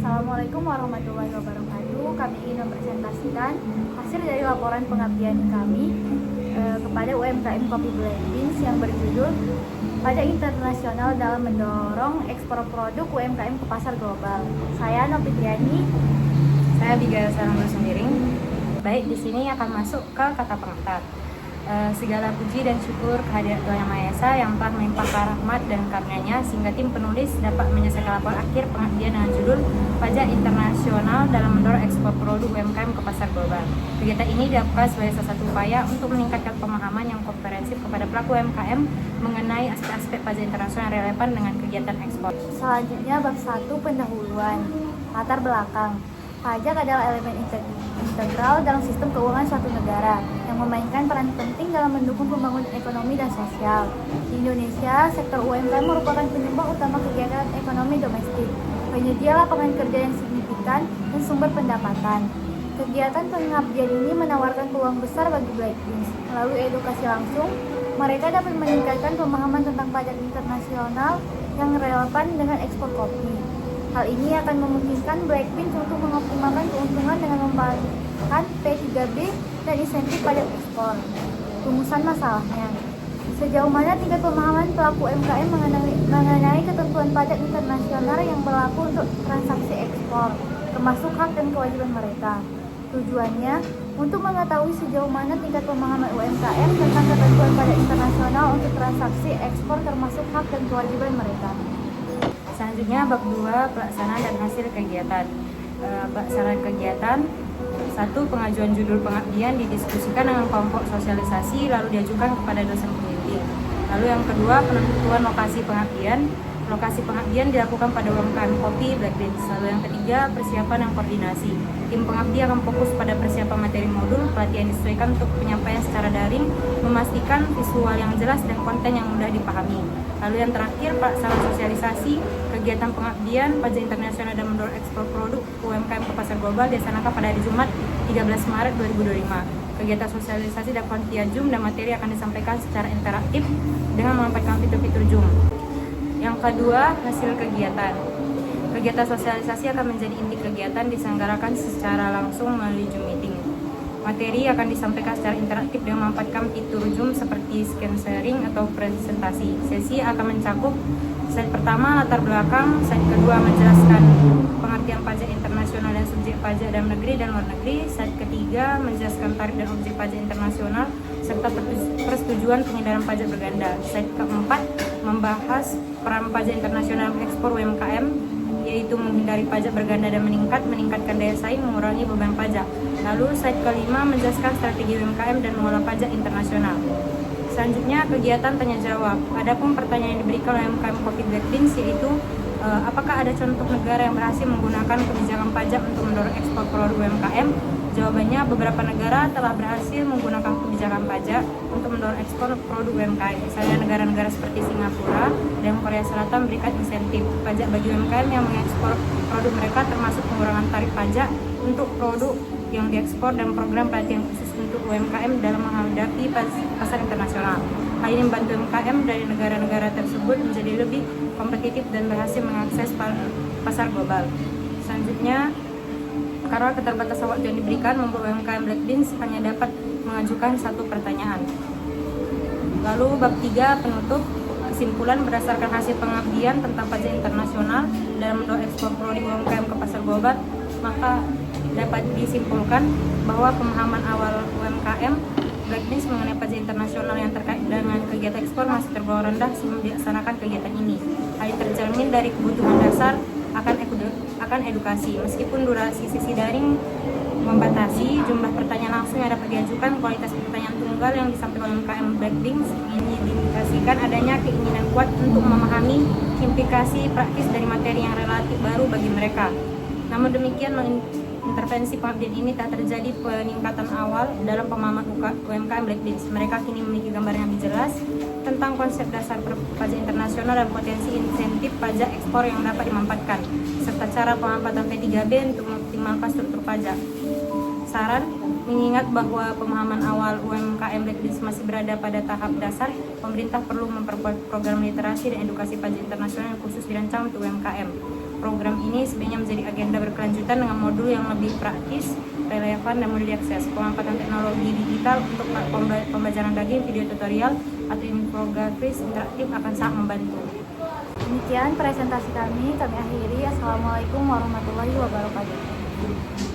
Assalamualaikum warahmatullahi wabarakatuh. Kami ingin mempresentasikan hasil dari laporan pengabdian kami kepada UMKM Kopi Black Beans yang berjudul Pajak Internasional dalam Mendorong Ekspor Produk UMKM ke Pasar Global. Saya Novitriani. Saya Biga Sarang Sendiri. Baik, di sini akan masuk ke kata pengantar. Segala puji dan syukur kehadirat Tuhan Yang Maha Esa yang telah melimpahkan rahmat dan karunia-Nya sehingga tim penulis dapat menyelesaikan laporan akhir pengabdian dengan judul Pajak Internasional dalam Mendorong Ekspor Produk UMKM ke Pasar Global. Kegiatan ini dilakukan sebagai salah satu upaya untuk meningkatkan pemahaman yang komprehensif kepada pelaku UMKM mengenai aspek-aspek pajak internasional yang relevan dengan kegiatan ekspor. Selanjutnya bab 1 pendahuluan. Latar belakang. Pajak adalah elemen integral dalam sistem keuangan suatu negara yang memainkan peran penting dalam mendukung pembangunan ekonomi dan sosial. Di Indonesia, sektor UMKM merupakan penyumbang utama kegiatan ekonomi domestik, penyedia lapangan kerja yang signifikan, dan sumber pendapatan. Kegiatan pengabdian ini menawarkan peluang besar bagi Black Beans. Melalui edukasi langsung, mereka dapat meningkatkan pemahaman tentang pajak internasional yang relevan dengan ekspor kopi. Hal ini akan memungkinkan Black Beans untuk mengoptimalkan keuntungan dengan membagikan P3B dan insentif pajak ekspor. Rumusan masalahnya. Sejauh mana tingkat pemahaman pelaku UMKM mengenai ketentuan pajak internasional yang berlaku untuk transaksi ekspor, termasuk hak dan kewajiban mereka. Tujuannya untuk mengetahui sejauh mana tingkat pemahaman UMKM tentang ketentuan pajak internasional untuk transaksi ekspor, termasuk hak dan kewajiban mereka. Selanjutnya bab 2 pelaksanaan dan hasil kegiatan. Pelaksanaan kegiatan 1. Pengajuan judul pengabdian didiskusikan dengan kelompok sosialisasi lalu diajukan kepada dosen pembimbing. Lalu yang kedua, penentuan lokasi pengabdian. Lokasi pengabdian dilakukan pada UMKM Kopi Black Beans. Lalu yang ketiga, persiapan dan koordinasi. Tim pengabdi akan fokus pada persiapan materi modul, pelatihan disesuaikan untuk penyampaian secara daring, memastikan visual yang jelas dan konten yang mudah dipahami. Lalu yang terakhir, pelaksanaan sosialisasi. Kegiatan pengabdian pajak internasional dan mendorong ekspor produk UMKM ke pasar global dilaksanakan pada hari Jumat 13 Maret 2025. Kegiatan sosialisasi dilakukan via Zoom dan materi akan disampaikan secara interaktif dengan memanfaatkan fitur-fitur Zoom. Yang kedua, hasil kegiatan. Kegiatan sosialisasi akan menjadi inti kegiatan diselenggarakan secara langsung melalui Zoom meeting. Materi akan disampaikan secara interaktif dengan memanfaatkan fitur Zoom seperti screen sharing atau presentasi. Sesi akan mencakup slide pertama latar belakang, slide kedua menjelaskan pengertian pajak internasional dan subjek pajak dalam negeri dan luar negeri, slide ketiga menjelaskan tarif dan objek pajak internasional serta persetujuan pengindaran pajak berganda. Slide keempat membahas peran pajak internasional ekspor UMKM, yaitu menghindari pajak berganda dan meningkatkan daya saing, mengurangi beban pajak. Lalu slide kelima menjelaskan strategi UMKM dan mengolah pajak internasional. Selanjutnya kegiatan tanya jawab. Adapun pertanyaan yang diberikan oleh UMKM Kopi Black Beans yaitu apakah ada contoh negara yang berhasil menggunakan kebijakan pajak untuk mendorong ekspor produk UMKM? Jawabannya, beberapa negara telah berhasil menggunakan kebijakan pajak untuk mendorong ekspor produk UMKM. Misalnya negara-negara seperti Singapura dan Korea Selatan berikan insentif pajak bagi UMKM yang mengekspor produk mereka, termasuk pengurangan tarif pajak untuk produk yang diekspor dan program pelatihan khusus untuk UMKM dalam menghadapi pasar internasional. Hal ini membantu UMKM dari negara-negara tersebut menjadi lebih kompetitif dan berhasil mengakses pasar global. Selanjutnya, karena keterbatasan waktu yang diberikan, membuat UMKM Black Beans hanya dapat mengajukan satu pertanyaan. Lalu bab 3 penutup. Kesimpulan berdasarkan hasil pengabdian tentang pajak internasional dalam mendorong ekspor produk UMKM ke pasar global, maka dapat disimpulkan bahwa pemahaman awal UMKM Black Beans mengenai pajak internasional yang terkait dengan kegiatan ekspor masih tergolong rendah sebelum dilaksanakan kegiatan ini. Hal ini tercermin dari kebutuhan dasar akan edukasi. Meskipun durasi sesi daring membatasi jumlah pertanyaan langsung yang dapat diajukan, kualitas pertanyaan tunggal yang disampaikan oleh UMKM Black Beans ini diindikasikan adanya keinginan kuat untuk memahami implikasi praktis dari materi yang relatif baru bagi mereka. Namun demikian, intervensi pengabdian ini tak terjadi peningkatan awal dalam pemahaman UMKM Black Beans. Mereka kini memiliki gambaran yang lebih jelas tentang konsep dasar pajak internasional dan potensi insentif pajak ekspor yang dapat dimanfaatkan, serta cara pemanfaatan P3B untuk mengoptimalkan struktur pajak. Saran, mengingat bahwa pemahaman awal UMKM Black Beans masih berada pada tahap dasar, pemerintah perlu memperkuat program literasi dan edukasi pajak internasional yang khusus dirancang untuk UMKM. Program ini sebenarnya menjadi agenda berkaitan dengan modul yang lebih praktis, relevan, dan mudah diakses. Pemanfaatan teknologi digital untuk pembelajaran daring, video tutorial, atau infografis interaktif akan sangat membantu. Demikian presentasi kami akhiri. Assalamualaikum warahmatullahi wabarakatuh.